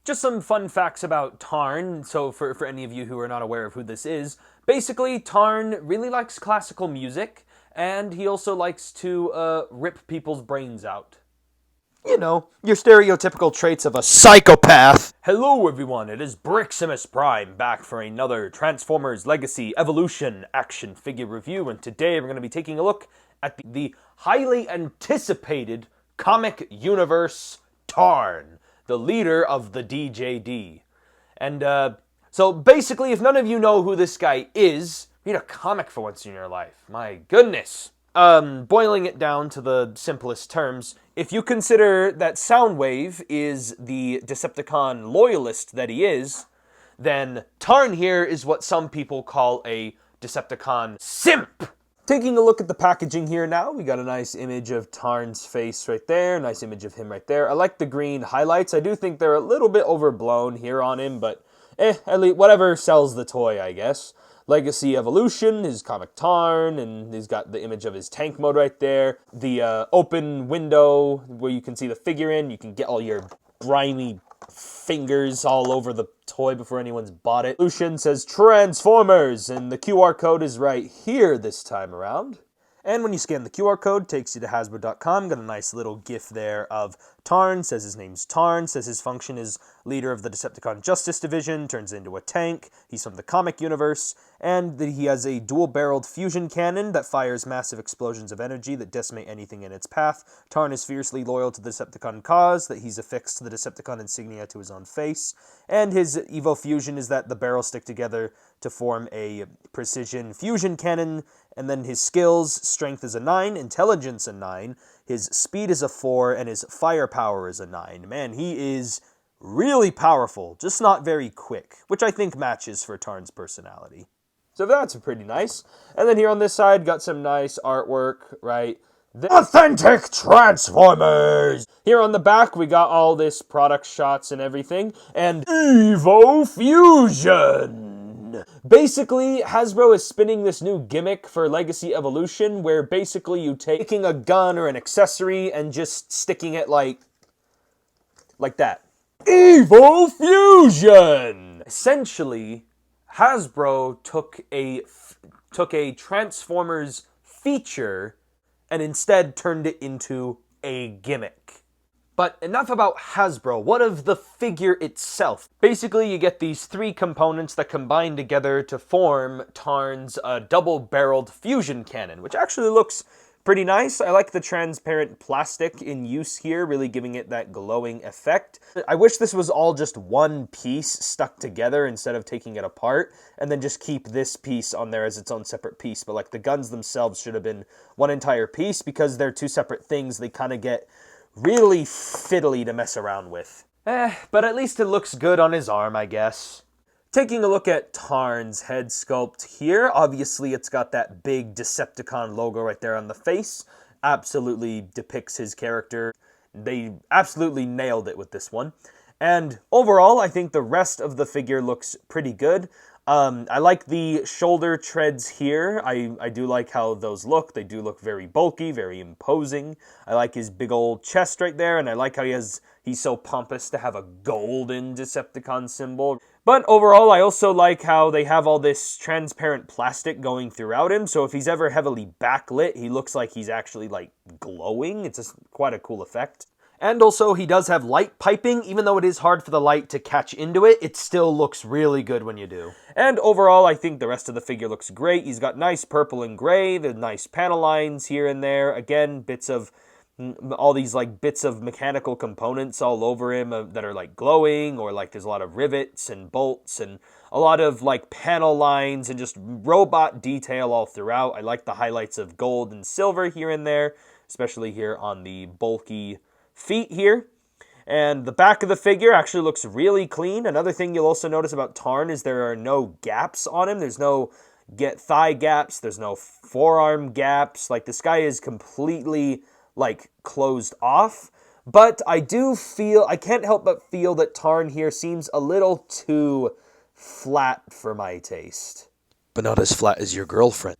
Just some fun facts about Tarn, so for any of you who are not aware of who this is, basically Tarn really likes classical music, and he also likes to rip people's brains out. You know, your stereotypical traits of a psychopath. Hello everyone, it is Briximus Prime, back for another Transformers Legacy Evolution action figure review, and today we're going to be taking a look at the highly anticipated comic universe Tarn, the leader of the DJD. And, so basically, if none of you know who this guy is, read a comic for once in your life. My goodness. Boiling it down to the simplest terms, if you consider that Soundwave is the Decepticon loyalist that he is, then Tarn here is what some people call a Decepticon simp. Taking a look at the packaging here now, we got a nice image of Tarn's face right there, nice image of him right there. I like the green highlights. I do think they're a little bit overblown here on him, but at least whatever sells the toy, I guess. Legacy Evolution, his comic Tarn, and he's got the image of his tank mode right there. The open window where you can see the figure in. You can get all your grimy fingers all over the toy before anyone's bought it. Evolution says Transformers, and the QR code is right here this time around. And when you scan the QR code, it takes you to Hasbro.com. Got a nice little GIF there of Tarn, says his name's Tarn, says his function is leader of the Decepticon Justice Division, turns into a tank, he's from the comic universe, and that he has a dual-barreled fusion cannon that fires massive explosions of energy that decimate anything in its path. Tarn is fiercely loyal to the Decepticon cause, that he's affixed the Decepticon insignia to his own face, and his Evo fusion is that the barrels stick together to form a precision fusion cannon, and then his skills, strength is a 9, intelligence a 9, his speed is a 4, and his firepower is a 9. Man, he is really powerful, just not very quick, which I think matches for Tarn's personality. So that's pretty nice. And then here on this side, got some nice artwork, right? Authentic Transformers! Here on the back, we got all this product shots and everything, and Evo Fusion! Basically, Hasbro is spinning this new gimmick for Legacy Evolution, where basically you taking a gun or an accessory and just sticking it like that. Evo Fusion! Essentially, Hasbro took a Transformers feature and instead turned it into a gimmick. But enough about Hasbro. What of the figure itself? Basically, you get these three components that combine together to form Tarn's double-barreled fusion cannon, which actually looks pretty nice. I like the transparent plastic in use here, really giving it that glowing effect. I wish this was all just one piece stuck together instead of taking it apart, and then just keep this piece on there as its own separate piece. But like the guns themselves should have been one entire piece, because they're two separate things. They kind of get really fiddly to mess around with. But at least it looks good on his arm, I guess. Taking a look at Tarn's head sculpt here, obviously it's got that big Decepticon logo right there on the face. Absolutely depicts his character. They absolutely nailed it with this one. And overall, I think the rest of the figure looks pretty good. I like the shoulder treads here. I do like how those look. They do look very bulky, very imposing. I like his big old chest right there, and I like how he's so pompous to have a golden Decepticon symbol. But overall, I also like how they have all this transparent plastic going throughout him, so if he's ever heavily backlit, he looks like he's actually, like, glowing. It's quite a cool effect. And also, he does have light piping. Even though it is hard for the light to catch into it, it still looks really good when you do. And overall, I think the rest of the figure looks great. He's got nice purple and gray, the nice panel lines here and there. Again, bits of all these like bits of mechanical components all over him that are like glowing, or like there's a lot of rivets and bolts and a lot of like panel lines and just robot detail all throughout. I like the highlights of gold and silver here and there, especially here on the bulky feet here. And the back of the figure actually looks really clean. Another thing you'll also notice about Tarn is there are no gaps on him. There's no thigh gaps. There's no forearm gaps. Like, this guy is completely, like, closed off. But I can't help but feel that Tarn here seems a little too flat for my taste. But not as flat as your girlfriend.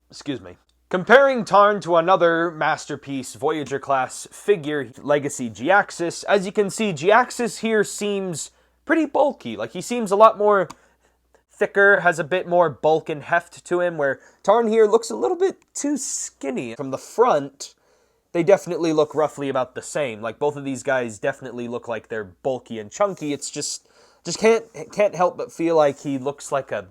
Excuse me. Comparing Tarn to another masterpiece Voyager class figure, Legacy Giaxis, as you can see, Giaxis here seems pretty bulky. Like, he seems a lot more thicker, has a bit more bulk and heft to him, where Tarn here looks a little bit too skinny. From the front, they definitely look roughly about the same. Like, both of these guys definitely look like they're bulky and chunky. It's just can't help but feel like he looks like a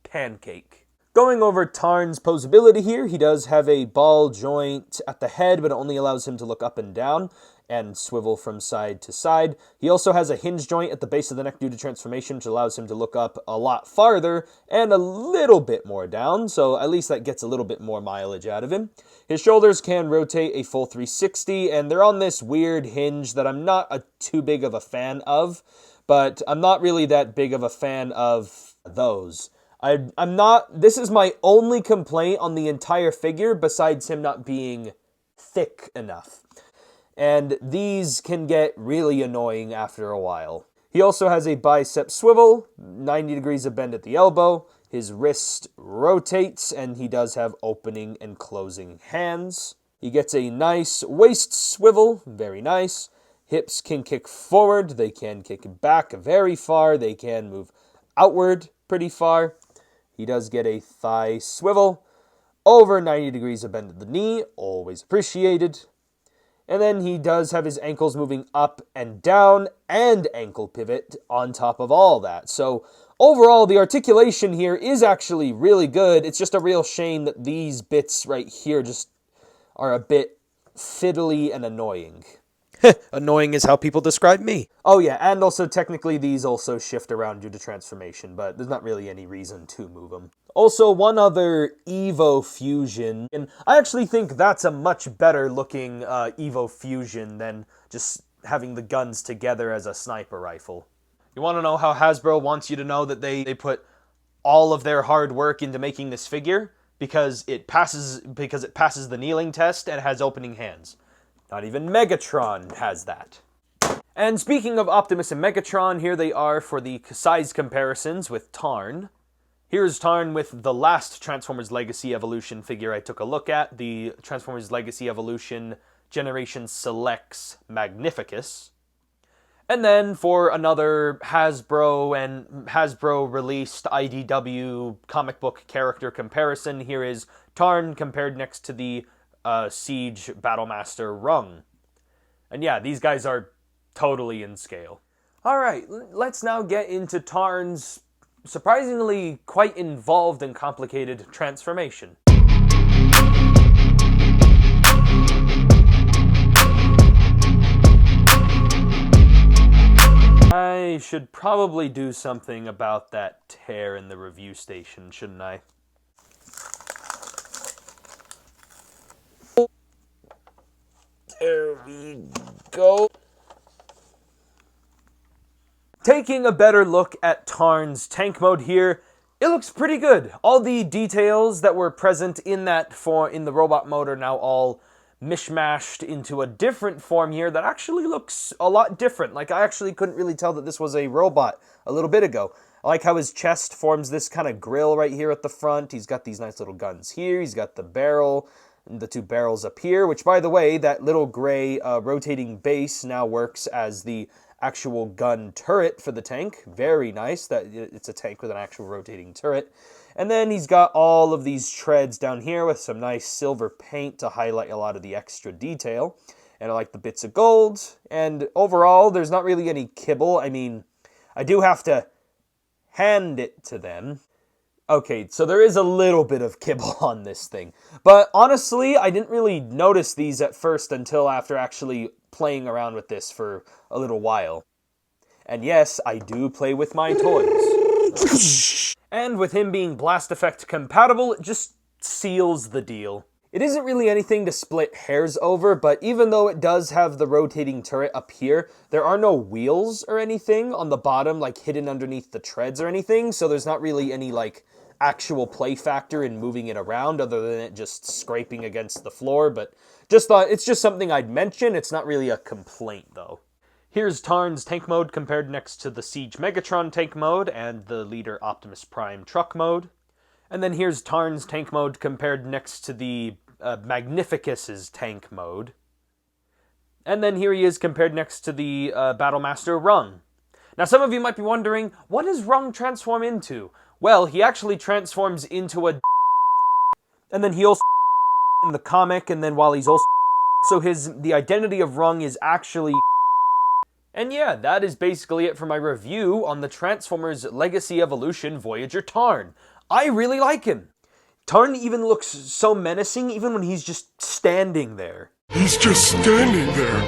pancake. Going over Tarn's posability here, he does have a ball joint at the head, but it only allows him to look up and down and swivel from side to side. He also has a hinge joint at the base of the neck due to transformation, which allows him to look up a lot farther and a little bit more down, so at least that gets a little bit more mileage out of him. His shoulders can rotate a full 360, and they're on this weird hinge that I'm not too big of a fan of, but I'm not really that big of a fan of those. I'm not, this is my only complaint on the entire figure besides him not being thick enough. And these can get really annoying after a while. He also has a bicep swivel, 90 degrees of bend at the elbow. His wrist rotates and he does have opening and closing hands. He gets a nice waist swivel, very nice. Hips can kick forward, they can kick back very far, they can move outward pretty far. He does get a thigh swivel, over 90 degrees of bend at the knee, always appreciated. And then he does have his ankles moving up and down, and ankle pivot on top of all that. So overall, the articulation here is actually really good. It's just a real shame that these bits right here just are a bit fiddly and annoying. Annoying is how people describe me. Oh yeah, and also technically these also shift around due to transformation, but there's not really any reason to move them. Also, one other Evo Fusion, and I actually think that's a much better looking Evo Fusion than just having the guns together as a sniper rifle. You want to know how Hasbro wants you to know that they put all of their hard work into making this figure? Because it passes the kneeling test and has opening hands. Not even Megatron has that. And speaking of Optimus and Megatron, here they are for the size comparisons with Tarn. Here's Tarn with the last Transformers Legacy Evolution figure I took a look at, the Transformers Legacy Evolution Generation Selects Magnificus. And then for another Hasbro released IDW comic book character comparison, here is Tarn compared next to the Siege Battlemaster Rung. And yeah, these guys are totally in scale. Alright, let's now get into Tarn's surprisingly quite involved and complicated transformation. I should probably do something about that tear in the review station, shouldn't I? There we go. Taking a better look at Tarn's tank mode here, it looks pretty good. All the details that were present in the robot mode are now all mishmashed into a different form here that actually looks a lot different. Like, I actually couldn't really tell that this was a robot a little bit ago. I like how his chest forms this kind of grill right here at the front. He's got these nice little guns here. He's got the barrel, the two barrels up here, which, by the way, that little gray rotating base now works as the actual gun turret for the tank. Very nice that it's a tank with an actual rotating turret. And then he's got all of these treads down here with some nice silver paint to highlight a lot of the extra detail. And I like the bits of gold. And overall, there's not really any kibble. I mean, I do have to hand it to them. Okay, so there is a little bit of kibble on this thing. But honestly, I didn't really notice these at first until after actually playing around with this for a little while. And yes, I do play with my toys. And with him being Blast Effect compatible, it just seals the deal. It isn't really anything to split hairs over, but even though it does have the rotating turret up here, there are no wheels or anything on the bottom, like hidden underneath the treads or anything, so there's not really any, like, actual play factor in moving it around other than it just scraping against the floor, but just thought it's just something I'd mention. It's not really a complaint, though. Here's Tarn's tank mode compared next to the Siege Megatron tank mode and the Leader Optimus Prime truck mode. And then here's Tarn's tank mode compared next to the Magnificus's tank mode. And then here he is compared next to the Battlemaster Rung. Now some of you might be wondering, what does Rung transform into? Well, he actually transforms into a and then he also in the comic, and then while he's also so the identity of Rung is actually. And yeah, that is basically it for my review on the Transformers Legacy Evolution Voyager Tarn. I really like him. Tarn even looks so menacing even when he's just standing there. He's just standing there,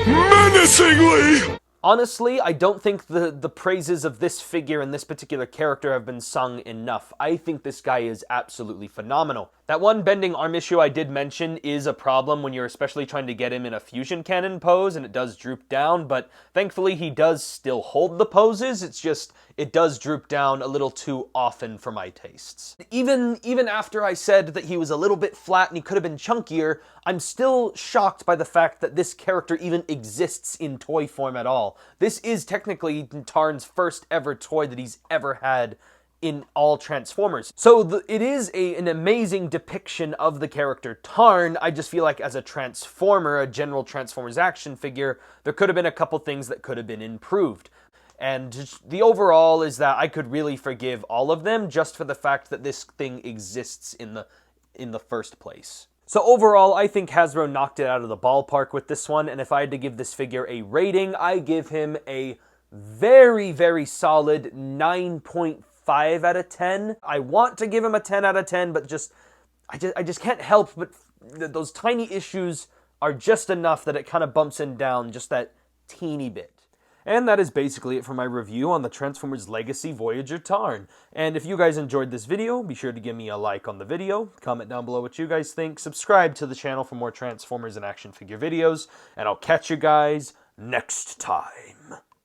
menacingly! Honestly, I don't think the praises of this figure and this particular character have been sung enough. I think this guy is absolutely phenomenal. That one bending arm issue I did mention is a problem when you're especially trying to get him in a fusion cannon pose and it does droop down, but thankfully he does still hold the poses. It's just, it does droop down a little too often for my tastes. Even after I said that he was a little bit flat and he could have been chunkier, I'm still shocked by the fact that this character even exists in toy form at all. This is technically Tarn's first ever toy that he's ever had in all Transformers. So it is an amazing depiction of the character Tarn. I just feel like as a Transformer, a general Transformers action figure, there could have been a couple things that could have been improved. And the overall is that I could really forgive all of them just for the fact that this thing exists in the first place. So overall, I think Hasbro knocked it out of the ballpark with this one, and if I had to give this figure a rating, I give him a very, very solid 9.5 out of 10. I want to give him a 10 out of 10, but I just can't help but those tiny issues are just enough that it kind of bumps him down just that teeny bit. And that is basically it for my review on the Transformers Legacy Voyager Tarn. And if you guys enjoyed this video, be sure to give me a like on the video, comment down below what you guys think, subscribe to the channel for more Transformers and action figure videos, and I'll catch you guys next time.